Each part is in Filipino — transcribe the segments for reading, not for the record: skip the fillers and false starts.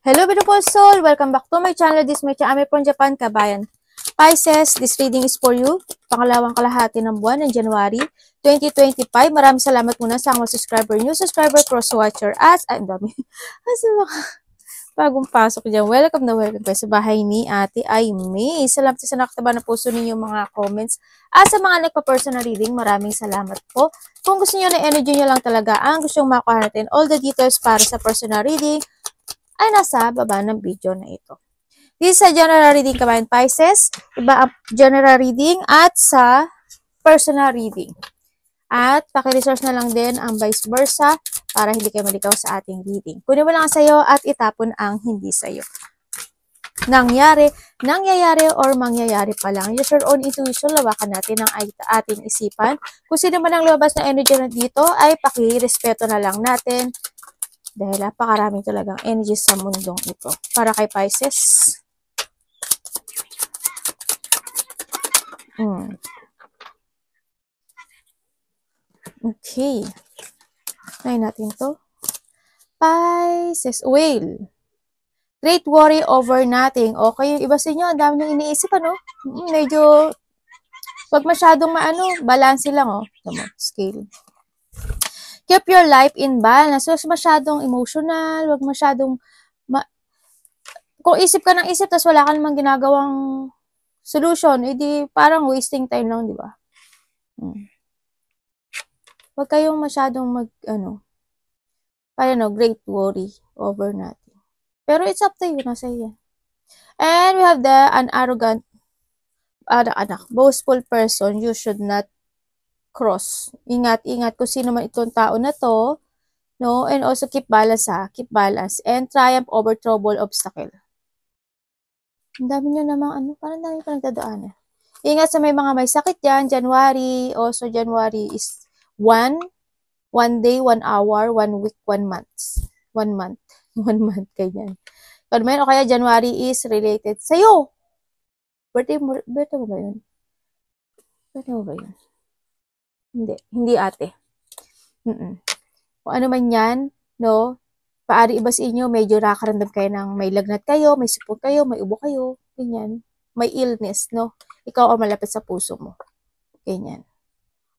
Hello, beautiful soul! Welcome back to my channel. This is my channel from Japan, Kabayan. Pisces, this reading is for you. Pangalawang kalahati ng buwan ng January 2025. Maraming salamat muna sa mga subscriber, new subscriber, cross-watcher, ang dami. Kasi mga bagong pasok dyan. Welcome na welcome kayo sa bahay ni Ate Aimee. Salamat sa nakataba na puso ninyo mga comments. Sa mga nagpa-personal reading, maraming salamat po. Kung gusto niyo na energy nyo lang talaga, ang gusto nyo makuha natin, all the details para sa personal reading, ay nasa baba ng video na ito. This is a general reading, Kabayan Pisces. Iba ang general reading at sa personal reading. At paki-resource na lang din ang vice versa para hindi kayo malikaw sa ating reading. Kunin mo lang sa'yo at itapon ang hindi sa'yo. Nangyayari or mangyayari pa lang. Use your own intuition, lawakan natin ang ating isipan. Kung sino man ang lumabas na energy na dito, ay paki-respeto na lang natin. Dahil napakaraming talagang energy sa mundong ito. Para kay Pisces. Okay. Try natin to. Pisces. Whale. Great worry over nothing. Okay, yung iba sa inyo, ang dami nyo iniisip, ano? Medyo, wag masyadong balance lang, oh. Scale. Keep your life in balance. Huwag masyadong emotional, wag masyadong, kung isip ka ng isip, tas wala ka namang ginagawang solution, edi parang wasting time lang, di ba? Huwag kayong masyadong great worry over nothing. Pero it's up to you, nasa iyo. And we have an arrogant, boastful person, you should not cross. Ingat kung sino man itong tao na to, no? And also keep balance, keep balance. And triumph over trouble, obstacle. Ang dami nyo namang parang dami pa nagdadaan. Ingat sa may mga may sakit yan, January. Also, January is 1 day, 1 hour, 1 week, 1 month. 1 month. 1 month, ganyan. O kaya January is related sa'yo. Birthday mo ba yun? Birthday mo ba yun? Hindi ate. Kung ano man yan, no? Paari iba sa inyo, medyo nakaramdam kayo ng may lagnat kayo, may sipon kayo, may ubo kayo, ganyan. May illness, no? Ikaw ang malapit sa puso mo. Ganyan.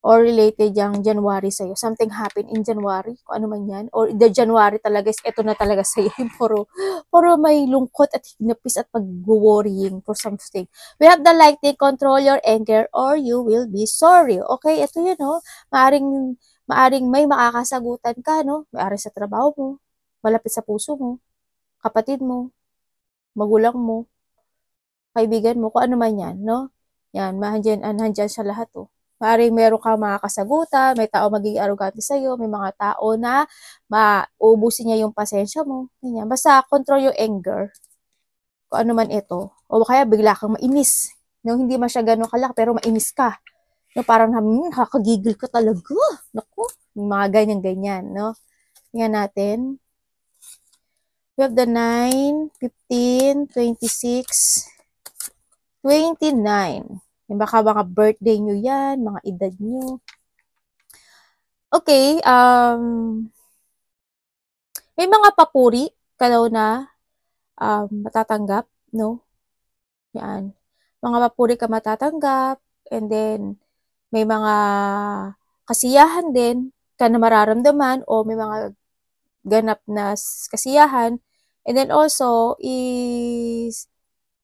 Or related yung January sa'yo. Something happened in January, kung ano man yan. Or the January talaga is ito na talaga sa'yo. Puro may lungkot at hinapis at pag-worrying for something. We have the lightning, control your anger or you will be sorry. Okay, ito yun, no? Maaring may makakasagutan ka, no? Maaring sa trabaho mo, malapit sa puso mo, kapatid mo, magulang mo, kaibigan mo, kung ano man yan, no? Yan, handyan sa lahat, oh. Maaaring meron kang makakasagutan, may tao magiging arrogante sa'yo, may mga tao na mauubusin niya yung pasensya mo. Ganyan. Basta control your anger. Kung ano man ito. O kaya bigla kang mainis. No, hindi man siya ganun kalaki, pero mainis ka. No, parang nakakagigil ka talaga. Naku, mga ganyan-ganyan. No? Tingnan natin. We have the 9, 15, 26, 29. Baka mga birthday nyo yan, mga edad nyo. Okay, may mga papuri ka daw na matatanggap, no? Yan. Mga papuri ka matatanggap, and then may mga kasiyahan din ka na mararamdaman o may mga ganap na kasiyahan. And then also is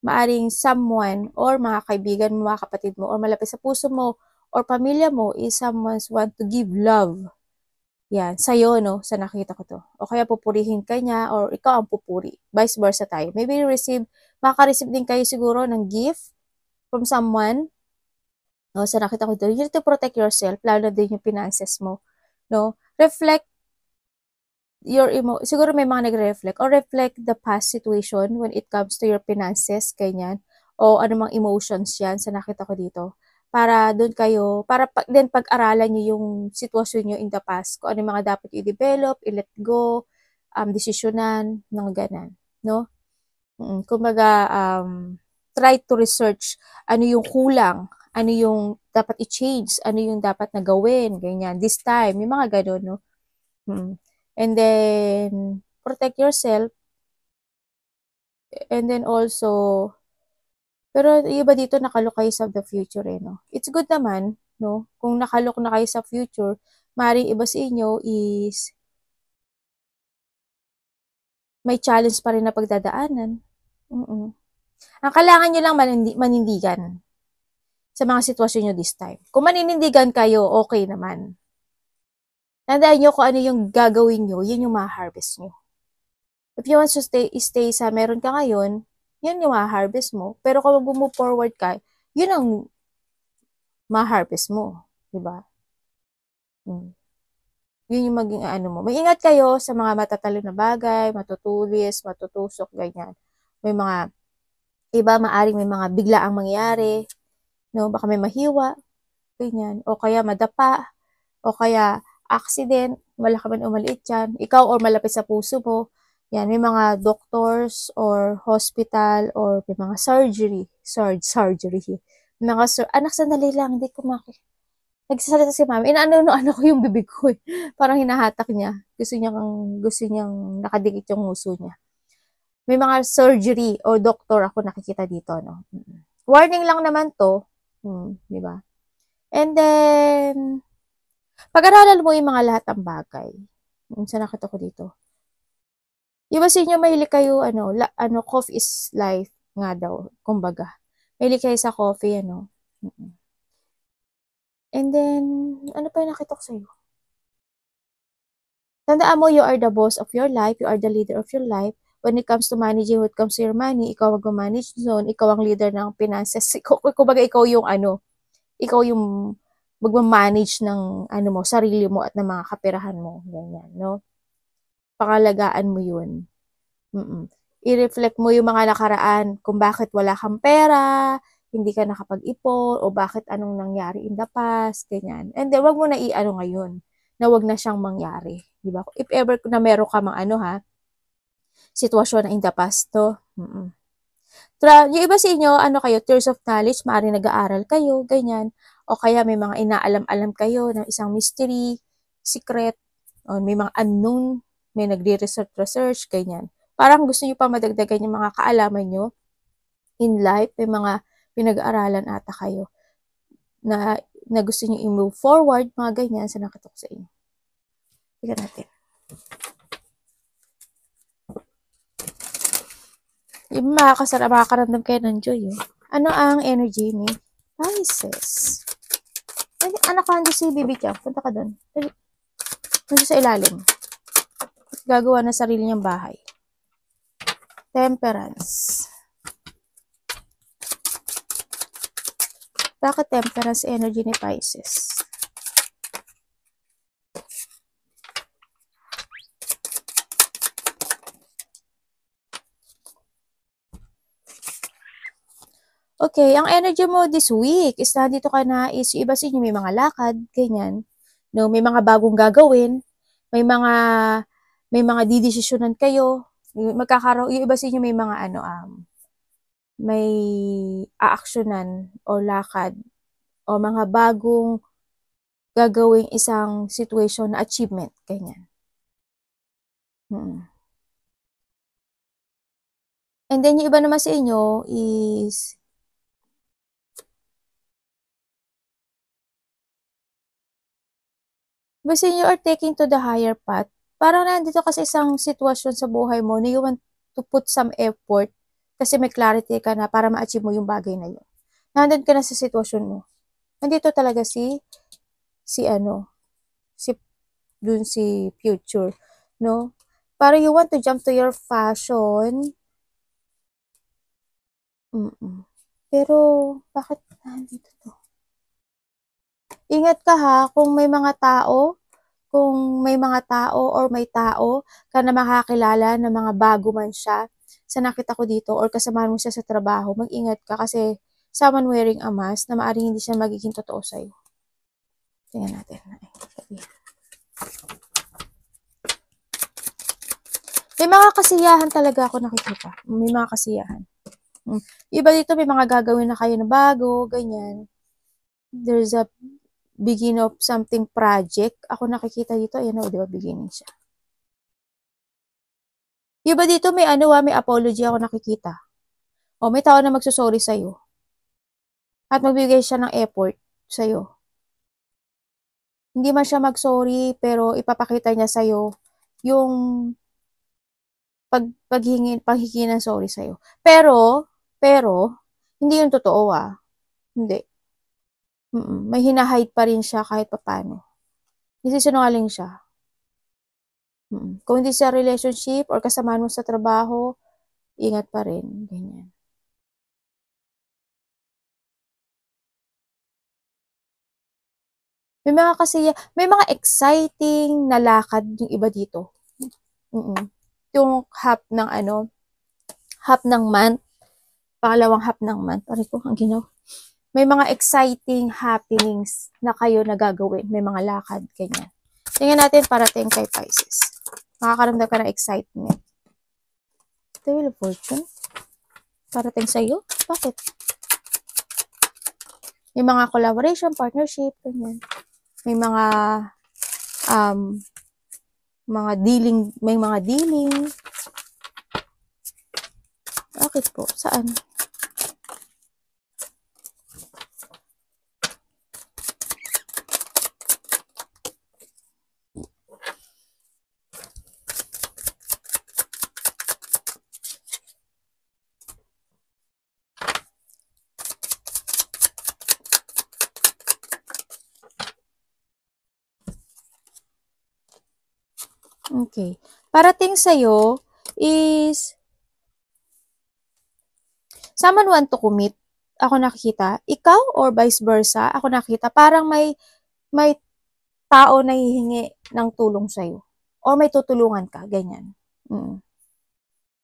maaring someone or mga kaibigan mo, mga kapatid mo, or malapit sa puso mo, or pamilya mo is someone's want to give love. Yan, sa'yo, no? Sa nakita ko to. O kaya pupurihin ka niya, or ikaw ang pupuri. Vice versa tayo. Maybe maka-receive din kayo siguro ng gift from someone. No? Sa nakita ko to, you need to protect yourself, lalo din yung finances mo. No? Reflect siguro may mga nagre-reflect or reflect the past situation when it comes to your finances, ganyan, o anumang emotions yan sa nakita ko dito. Para doon kayo, then pag-aralan nyo yung sitwasyon nyo in the past, kung ano mga dapat i-develop, i-let go, desisyonan, mga ganan, no? Kumbaga, try to research ano yung kulang, ano yung dapat i-change, ano yung dapat na gawin, ganyan, this time, yung mga ganon, no? And then, protect yourself And then also, pero yung iba dito nakalook kayo sa the future eh, no? It's good naman, no? Kung nakalook na kayo sa future, maaaring iba sa inyo is may challenge pa rin na pagdadaanan. Ang kailangan nyo lang manindigan sa mga sitwasyon nyo this time. Kung maninindigan kayo, okay naman. Tandaan nyo kung ano yung gagawin nyo, yun yung ma-harvest nyo. If you want to stay sa meron ka ngayon, yun yung ma-harvest mo. Pero kung mag-move forward ka, yun ang ma-harvest mo. Diba? Yun yung maging ano mo. Mag-ingat kayo sa mga matatalo na bagay, matutulis, matutusok, ganyan. May mga, iba maaring may mga biglaang mangyari, no? Baka may mahiwa, ganyan. O kaya madapa, o kaya accident, malaki man o maliit yan, ikaw or malapit sa puso mo, yan, may mga doctors or hospital or may mga surgery. Anak, sandali lang, hindi ko nagsasalita si mami, inaano ko yung bibig ko eh. Parang hinahatak niya. Gusto niyang nakadikit yung nguso niya. May mga surgery o doktor ako nakikita dito, no? Warning lang naman to. Di ba? And then, pag-aralan mo yung mga lahat ng bagay. Saan nakita ko dito? Iba sa inyo, mahilig kayo, coffee is life nga daw, kumbaga. Mahilig kayo sa coffee, ano. And then, ano pa yung nakita ko sa'yo? Tandaan mo, you are the boss of your life, you are the leader of your life. When it comes to managing, when it comes to your money, ikaw mag-manage zone, ikaw ang leader ng finances. Kumbaga, ikaw yung mag-manage ng sarili mo at ng mga kapirahan mo. Ganyan, no? Pangalagaan mo yun. I-reflect mo yung mga nakaraan kung bakit wala kang pera, hindi ka nakapag-ipon, o bakit anong nangyari in the past, ganyan. And then, wag mo na i-ano ngayon, na wag na siyang mangyari. Diba? If ever na meron ka mga sitwasyon na in the past, to. Yung iba sa inyo, kayo, tears of knowledge, maaaring nag-aaral kayo, ganyan. O kaya may mga inaalam-alam kayo ng isang mystery, secret, o may mga unknown, may nagre-research, ganyan. Parang gusto nyo pa madagdagan yung mga kaalaman nyo in life, may mga pinag-aaralan ata kayo na gusto nyo i-move forward, mga ganyan, sa nakita ko sa inyo. Tignan natin. Yung makakaramdam kayo ng joy. Ano ang energy ni Pisces? Anak ka, hindi si Bibi Tiang. Punta ka doon. Nandun sa ilalim. Gagawa ng sarili niyang bahay. Temperance. Bakit temperance energy ni Pisces? Okay, ang energy mo this week is nandito ka na is yung iba sa inyo may mga lakad, ganyan. No, may mga bagong gagawin, may mga didesisyonan kayo, magkakaroon yung iba sa inyo may mga may aaksyonan o lakad o mga bagong gagawing isang situation na achievement, ganyan. And then yung iba naman sa inyo is basta you are taking to the higher path. Parang nandito kasi isang sitwasyon sa buhay mo na you want to put some effort kasi may clarity ka na para ma-achieve mo yung bagay na yun. Nandun ka na sa sitwasyon mo. Nandito talaga si future, no? Para you want to jump to your fashion. Pero, bakit nandito to? Ingat ka ha, kung may mga tao or may tao ka na makakilala na mga bago man siya, sa nakita ko dito, or kasamahan mo siya sa trabaho, mag-ingat ka kasi someone wearing a mask na maaaring hindi siya magiging totoo sa'yo. Tingnan natin. May mga kasiyahan talaga ako nakikita. May mga kasiyahan. Iba dito, may mga gagawin na kayo na bago, ganyan. There's a beginning of something project. Ako nakikita dito, ayan o, di ba, beginning siya. Yung ba dito may ano may apology ako nakikita. O may tao na magsusorry sa'yo. At magbibigay siya ng effort sa'yo. Hindi man siya mag-sorry, pero ipapakita niya sa'yo yung paghingi ng sorry sa'yo. Pero, hindi yung totoo Hindi. May hinahide pa rin siya kahit papaano. Nagsisinungaling siya. Kung hindi sa relationship or kasamahan mo sa trabaho, ingat pa rin. Ganyan. May mga exciting na lakad yung iba dito. Yung half ng month, pangalawang half ng month. Pare ko, ang ginaw. May mga exciting happenings na kayo na gagawin. May mga lakad, ganyan. Tingnan natin parating kay Pisces. Makakaramdam ka ng excitement. The Wheel of Fortune? Parating sa'yo? Bakit? May mga collaboration, partnership, ganyan. May mga dealing. Bakit po? Saan? Okay. Parating sa'yo is someone want to commit. Ako nakikita. Ikaw or vice versa. Ako nakikita. Parang may tao na hihingi ng tulong sa'yo. Or may tutulungan ka. Ganyan.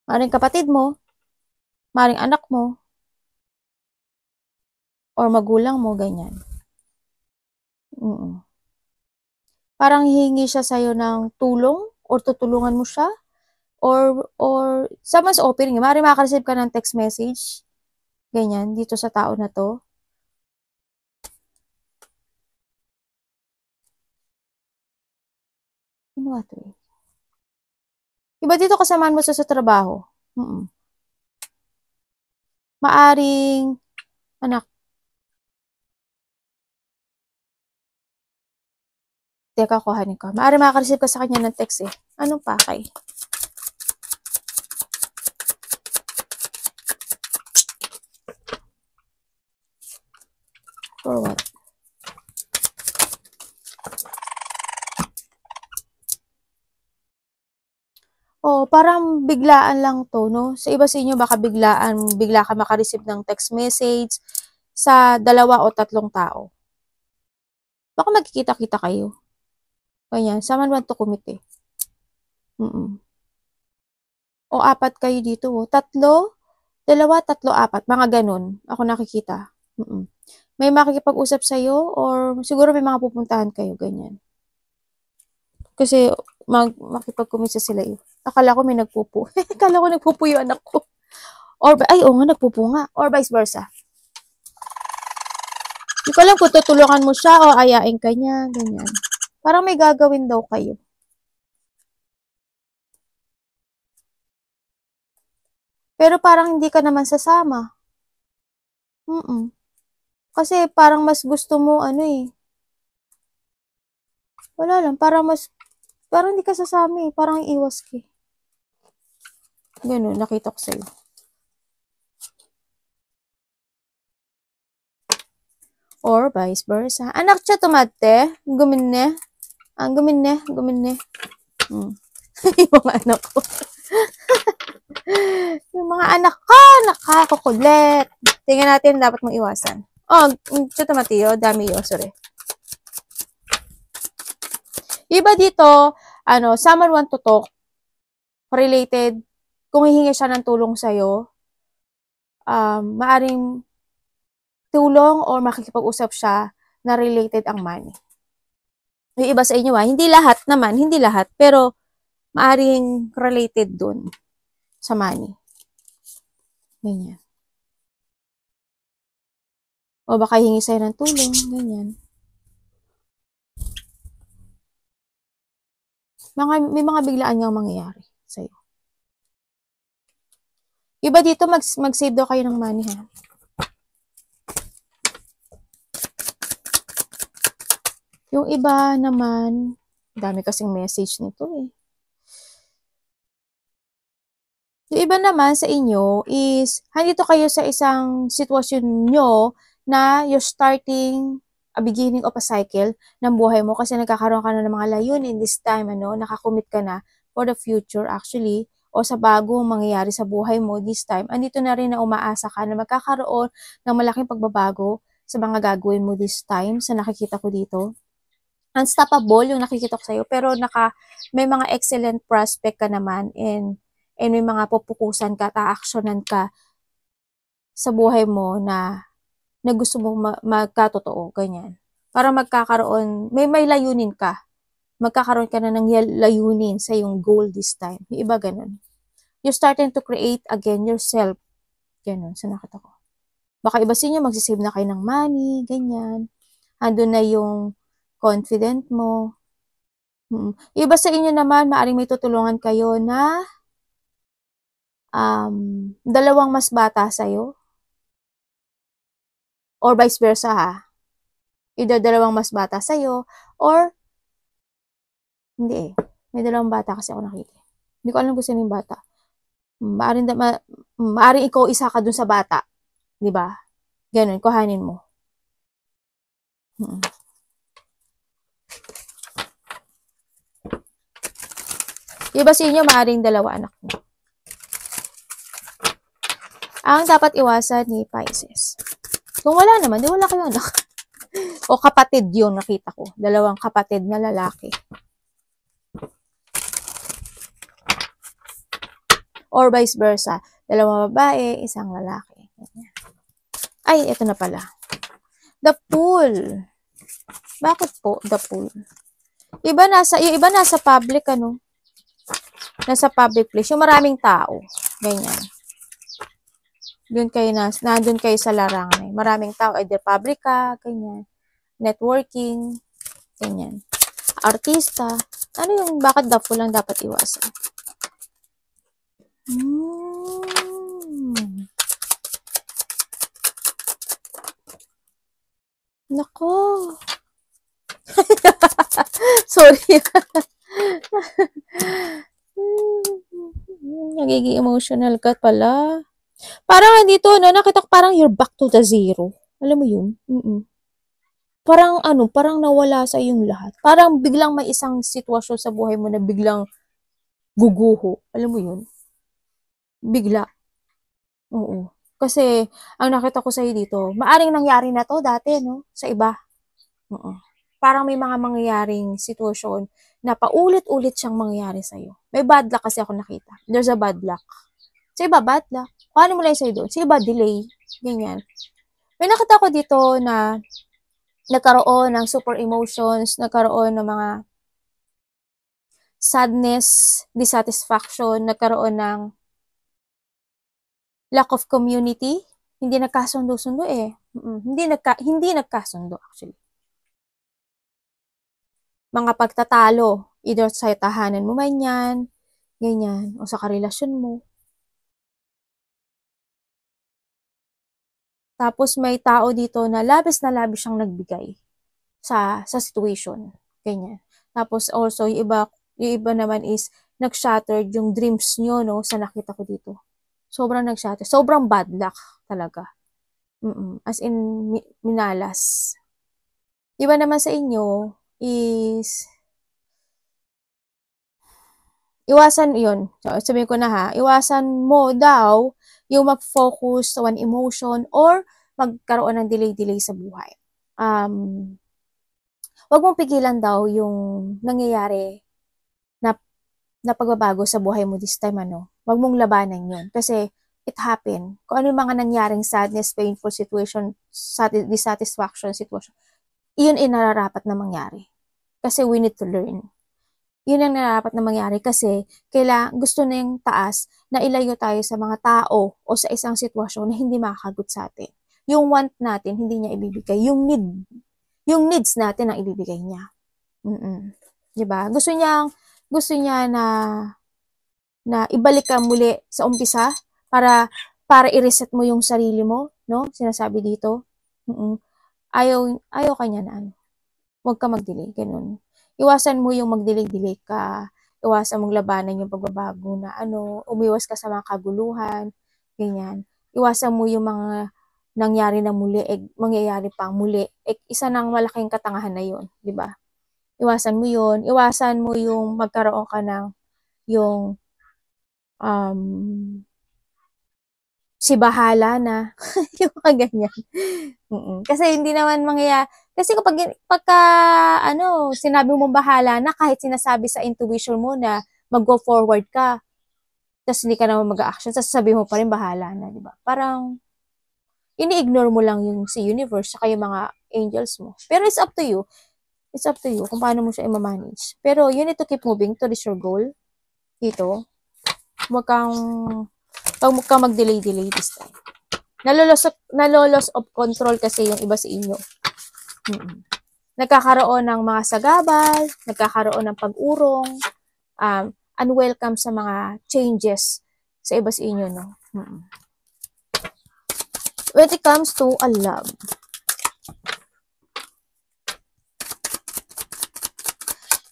Maring kapatid mo. Maring anak mo. Or magulang mo. Ganyan. Parang hihingi siya sa'yo ng tulong or tutulungan mo siya. Or someone's opening. Maring makareceive ka ng text message. Ganyan. Dito sa tao na to. In what way? Iba dito kasamaan mo sa trabaho. Maaring, anak, teka, kuhanin ko. Maaring makareceive ka sa kanya ng text eh. Anong pakay? For what? Parang biglaan lang to, no? Sa iba sa inyo, baka bigla ka makareceive ng text message sa 2 o 3 tao. Baka magkikita-kita kayo. Ganyan. Someone want to commit eh. O 4 kayo dito. 3, 2, 3, 4. Mga ganun. Ako nakikita. May makikipag-usap sa'yo or siguro may mga pupuntahan kayo. Ganyan. Kasi makipag-commit sila eh. Akala ko may nagpupo. Akala ko nagpupo yung anak ko. Nagpupo nga. Or vice versa. Hindi ko alam kung tutulungan mo siya o ayain ka niya. Ganyan. Parang may gagawin daw kayo. Pero parang hindi ka naman sasama. Kasi parang mas gusto mo wala lang. Parang hindi ka sasama eh. Parang iwas ka eh. Ganun, nakita ko sa'yo. Or vice versa. Anak siya tumate. Guminne. Guminne. Yung mga anak ko. Yung mga anak ko, nakakukulit. Tingnan natin, dapat mong iwasan. Siya tumate yun. Dami yun, sorry. Iba dito, someone want to talk related, kung hihingi siya ng tulong sa'yo, maaring tulong or makikipag-usap siya na related ang money. Yung iba sa inyo hindi lahat, pero maaring related dun sa money. Ganyan. O baka hingi sa'yo ng tulong, ganyan. May mga biglaan ngang mangyayari sa'yo. Iba dito, mag-save daw kayo ng money, ha? Yung iba naman, dami kasing message nito, eh. Yung iba naman sa inyo is, handito kayo sa isang sitwasyon nyo na you're starting a beginning of a cycle ng buhay mo kasi nagkakaroon ka na ng mga layunin this time, nakakommit ka na for the future actually, o sa bagong mangyayari sa buhay mo this time. Andito na rin na umaasa ka na magkakaroon ng malaking pagbabago sa mga gagawin mo this time sa nakikita ko dito. Unstoppable yung nakikita ko sa'yo, pero may mga excellent prospect ka naman and may mga pupukusan ka, ta-actionan ka sa buhay mo na gusto mong magkatotoo, ganyan. Para magkakaroon, may layunin ka. Magkakaroon ka na ng layunin sa yung goal this time. Yung iba ganun. You're starting to create again yourself. Ganun, sa nakita ko. Baka iba sa inyo, magsisave na kayo ng money, ganyan. Andun na yung confident mo. Iba sa inyo naman, maaring may tutulungan kayo na dalawang mas bata sa'yo. Or vice versa, ha? Either dalawang mas bata sa'yo, or hindi eh. May dalawang bata kasi ako nakita. Hindi ko alam kung sino yung bata. Maaring ikaw isa ka dun sa bata. Diba? Ganun, kuhanin mo. Iba sa inyo, maaring dalawa anak mo. Ang dapat iwasan ni Pisces. Kung wala naman, di wala kayo anak. O kapatid yung nakita ko. Dalawang kapatid na lalaki. Or vice versa. Dalawang babae, isang lalaki. Ay, ito na pala. The Fool. Bakit po The Fool? Yung iba nasa public, nasa public place. Yung maraming tao. Ganyan. Nandun kayo sa larangan. Maraming tao. Either public ka, ganyan. Networking, ganyan. Artista. Ano yung bakit The Fool lang dapat iwasan? Nako. Sorry. Nagiging emotional ka pala. Parang dito, nakita ko parang you're back to the zero. Alam mo yun? Parang parang nawala sa iyong lahat. Parang biglang may isang sitwasyon sa buhay mo na biglang guguho. Alam mo yun? Bigla. Oo. Kasi, ang nakita ko sa'yo dito, maaring nangyari na to dati, sa iba. Oo. Parang may mga mangyayaring sitwasyon na paulit-ulit siyang mangyayari sa'yo. May bad luck kasi ako nakita. There's a bad luck. Sa iba, bad luck. Paano mo lang sa'yo doon? Sa iba, delay. Ganyan. May nakita ko dito na nagkaroon ng super emotions, nagkaroon ng mga sadness, dissatisfaction, nagkaroon ng lack of community, hindi nagkasundo-sundo eh. Hindi nagkasundo actually. Mga pagtatalo, either sa tahanan mo man yan, ganyan, o sa karelasyon mo. Tapos may tao dito na labis siyang nagbigay sa situation, ganyan. Tapos also yung iba naman is nag-shattered yung dreams nyo, sa nakita ko dito. Sobrang nag-shatter. Sobrang bad luck talaga. As in, minalas. Iba naman sa inyo is iwasan yun. So, sabihin ko na ha, iwasan mo daw yung mag-focus sa one emotion or magkaroon ng delay sa buhay. Wag mong pigilan daw yung nangyayari na pagbabago sa buhay mo this time, Wag mong labanan yun. Kasi, it happened. Kung ano yung mga nangyaring sadness, painful situation, dissatisfaction situation, yun ay nararapat na mangyari. Kasi we need to learn. Yun ang nararapat na mangyari kasi gusto na yung taas na ilayo tayo sa mga tao o sa isang sitwasyon na hindi makakagot sa atin. Yung want natin, hindi niya ibibigay. Yung needs natin ang ibibigay niya. Diba? Gusto niya na ibalik ka muli sa umpisa Para, para i-reset mo yung sarili mo, no? Sinasabi dito. Ayaw kanya na ano. Huwag ka mag-delay, ganun. Iwasan mo yung mag-delay-delay ka. Iwasan mong labanan yung pagbabago na ano, umiwas ka sa mga kaguluhan, ganyan. Iwasan mo yung mga nangyari na muli, mangyayari pang muli. Isa ng malaking katangahan na yun, di ba? Iwasan mo yun. Iwasan mo yung magkaroon ka ng yung si bahala na. Yung mga ganyan. Kasi hindi naman kasi pagka, sinabi mong bahala na, kahit sinasabi sa intuition mo na mag-go forward ka, tapos hindi ka naman mag-action, tapos sabi mo pa rin bahala na, di ba? Parang, ini-ignore mo lang yung si universe, saka yung mga angels mo. Pero it's up to you. It's up to you kung paano mo siya i-manage. Pero you need to keep moving to reach your goal. Dito. Huwag kang mag-delay this time. Nalolos of control kasi yung iba sa inyo. Nagkakaroon ng mga sagabal, nagkakaroon ng pag-urong, unwelcome sa mga changes sa iba sa inyo, no? When it comes to a love,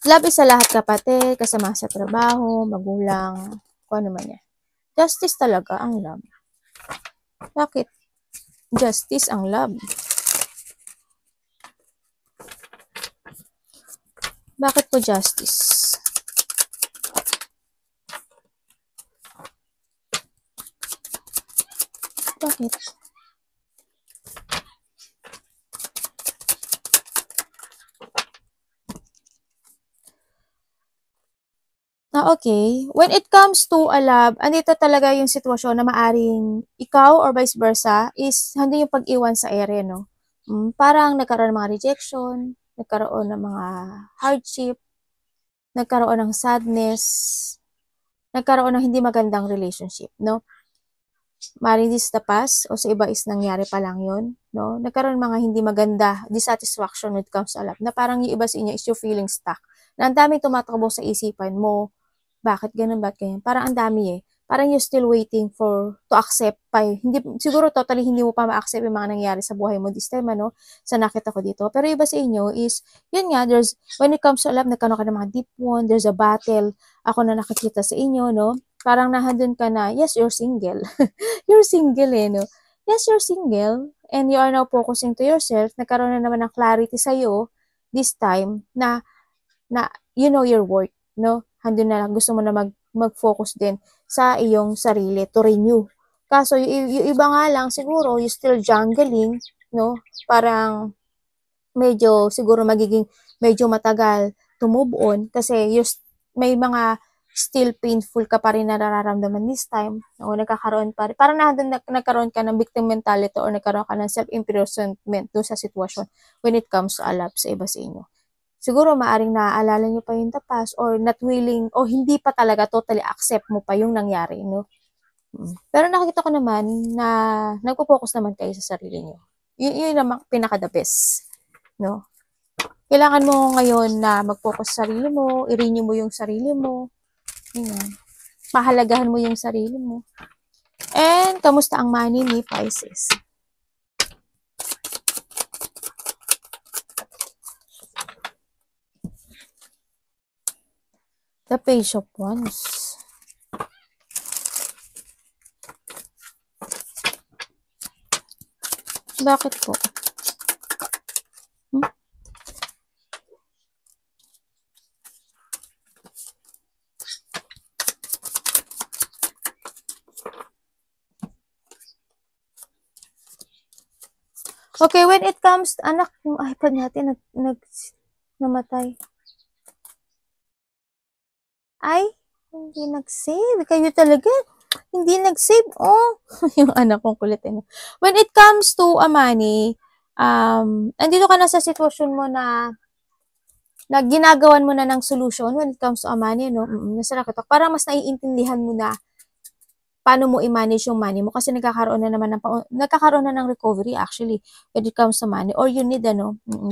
love is sa lahat, kapatid, kasama sa trabaho, magulang, kung ano man yan. Justice talaga ang love. Bakit? Justice ang love. Bakit po justice? Bakit? Okay. When it comes to a love, andito talaga yung sitwasyon na maaring ikaw or vice versa is hindi yung pag-iwan sa ere, no? Parang nagkaroon ng mga rejection, nagkaroon ng mga hardship, nagkaroon ng sadness, nagkaroon ng hindi magandang relationship, no? Maring this the past, o sa iba is nangyari pa lang yun, no? Nagkaroon ng mga hindi maganda, dissatisfaction when it comes to love, na parang yung iba sa inyo is you feeling stuck. Na ang daming tumatakbo sa isipan mo, bakit ganun, bakit ganyan? Parang ang dami Parang you're still waiting to accept pa Hindi, siguro totally hindi mo pa ma-accept yung mga nangyari sa buhay mo this time, ano, sa nakita ko dito. Pero iba sa inyo is, yun nga, when it comes to love, nagkaroon ka ng mga deep one, there's a battle. Ako na nakikita sa inyo, no? Parang nahandun ka na, yes, you're single. You're single, no? Yes, you're single. And you are now focusing to yourself. Nagkaroon na naman ng clarity sa'yo this time na you know your worth, no? Handun na lang, gusto mo na mag-focus din sa iyong sarili to renew. Kaso, yung iba nga lang, siguro, you still jungling, no? Parang, siguro medyo matagal to move on kasi may mga still painful ka pa rin na nararamdaman this time. O nagkakaroon pa rin. Parang nagkaroon ka ng victim mentality or nagkaroon ka ng self-imprisonment doon sa sitwasyon when it comes to love sa iba sa inyo. Siguro maaring naaalala nyo pa yung the past or not willing o hindi pa talaga totally accept mo pa yung nangyari, no? Pero nakikita ko naman na nagpo-focus naman kayo sa sarili nyo. Yun naman pinaka-the best, no? Kailangan mo ngayon na mag-focus sa sarili mo, i-renew mo yung sarili mo, yun. Pahalagahan mo yung sarili mo. And, kamusta ang money ni Pisces? The Page of Wands. Bakit po? Okay, when it comes, anak, yung iPad natin namatay. Ay, hindi nag-save. Kayo talaga, hindi nag-save. Oh, yung anak kong kulit. When it comes to a money, andito ka na sa sitwasyon mo na ginagawan mo na ng solution when it comes to a money, no? Nasa nakatok. Parang mas naiintindihan mo na paano mo i-manage yung money mo kasi nagkakaroon na ng recovery actually when it comes to money or you need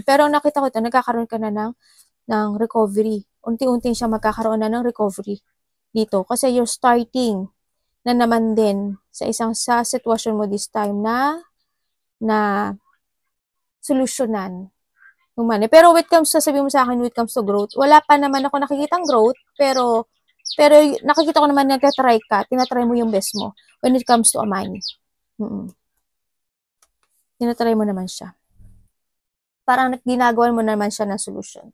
pero nakita ko ito, nagkakaroon ka na ng recovery. Unti-unti siya magkakaroon na ng recovery dito kasi you're starting na naman din sa sitwasyon mo this time na solusyonan yung money. Pero sasabihin mo sa akin, when it comes to growth, wala pa naman ako nakikitang growth, pero nakikita ko naman nagtatry ka, tinatry mo yung best mo when it comes to a money. Tinatry mo naman siya. Parang ginagawa mo naman siya ng solusyon.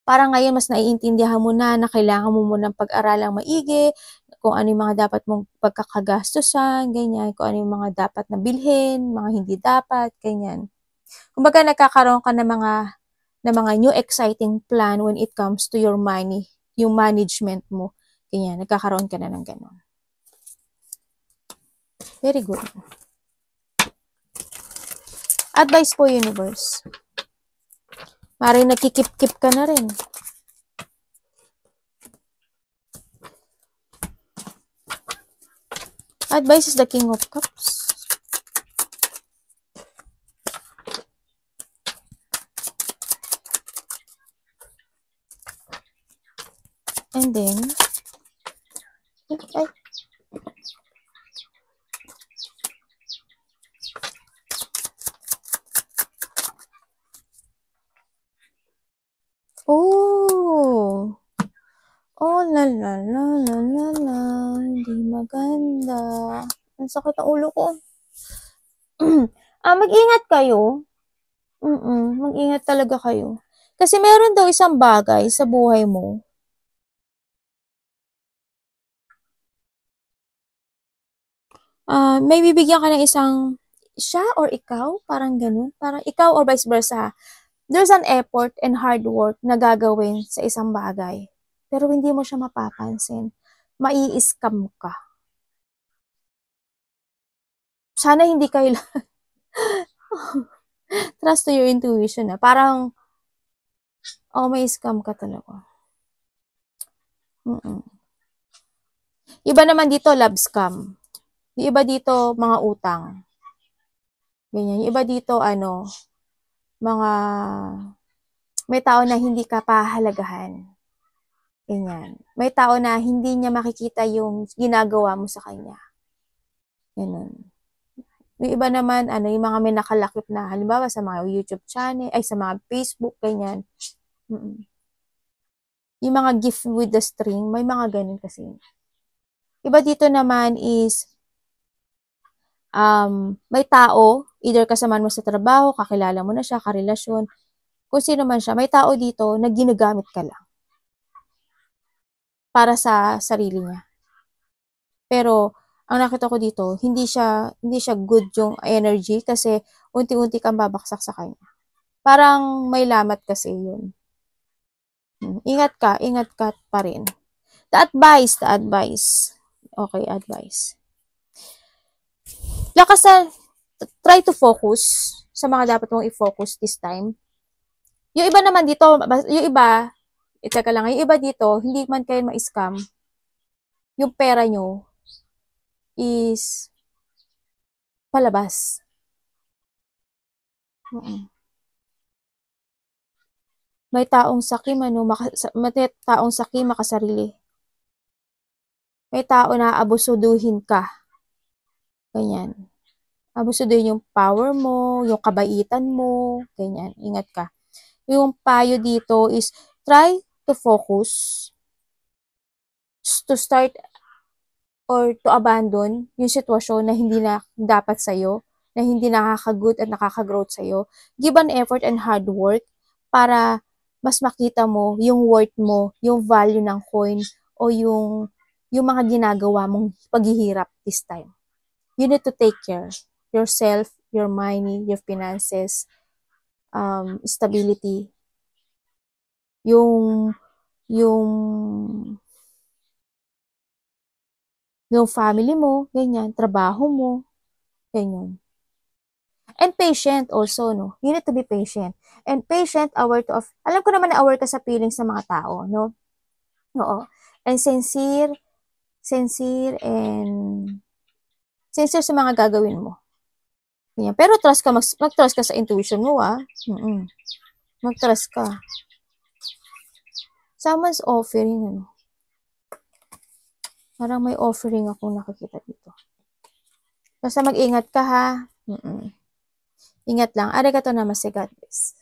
Parang ngayon, mas naiintindihan mo na kailangan mo munang pag-aralang maigi, kung ano yung mga dapat mong pagkakagastusan, ganyan, kung ano yung mga dapat na bilhin, mga hindi dapat, ganyan. Kumbaga, nagkakaroon ka ng mga new exciting plan when it comes to your money, yung management mo. Ganyan, nagkakaroon ka na ng gano'n. Very good. Advice po, universe. Maring nakikip-kip ka na rin. Advice is the King of Cups. And then, la la la la la la, hindi maganda. Ang sakit ang ulo ko. Mag-ingat kayo. Mag-ingat talaga kayo. Kasi meron daw isang bagay sa buhay mo. May bibigyan ka ng isang siya or ikaw, parang ganun. Parang ikaw or vice versa. There's an effort and hard work na gagawin sa isang bagay. Pero hindi mo siya mapapansin. Mai-scam ka. Sana hindi kayo trust to your intuition na. Parang, may scam ka talaga. Iba naman dito, love scam. Yung iba dito, mga utang. Ganyan. Yung iba dito, may tao na hindi ka pahalagahan. Ganyan. May tao na hindi niya makikita yung ginagawa mo sa kanya. Ganun. Yung iba naman, yung mga may nakalakip na, halimbawa sa mga YouTube channel, sa mga Facebook, ganyan. Yung mga gift with the string, may mga ganun kasi. Iba dito naman is, may tao, either kasama mo sa trabaho, kakilala mo na siya, karelasyon, kung sino man siya, may tao dito na ginagamit ka lang para sa sarili niya. Pero, ang nakita ko dito, hindi siya good yung energy kasi unti-unti kang babaksak sa kanya. Parang may lamat kasi yun. Ingat ka pa rin. The advice. Okay, advice. Try to focus sa mga dapat mong i-focus this time. Yung iba naman dito, yung iba dito, hindi man kayo ma-scam. Yung pera nyo is palabas. May taong sakim, makasarili. May tao na abusuduhin ka. Ganyan. Abusuduhin yung power mo, yung kabaitan mo, ganyan. Ingat ka. Yung payo dito is try to focus to start or to abandon yung sitwasyon na hindi na dapat sa'yo, na hindi nakaka-good at nakaka-growth sa'yo. Give an effort and hard work para mas makita mo yung worth mo, yung value ng coin o yung mga ginagawa mong paghihirap this time. You need to take care yourself, your money, your finances, stability, yung family mo, ganyan, trabaho mo, ganyan. And patient also, no? You need to be patient. And patient, alam ko naman na aware ka sa feelings ng mga tao, no? Oo. And sincere sa mga gagawin mo. Ganyan. Pero mag-trust ka sa intuition mo, Mag-trust ka. Someone's offering, Parang may offering akong nakikita dito. Basta mag-ingat ka ha. Ingat lang. Arigatou namaste. God bless.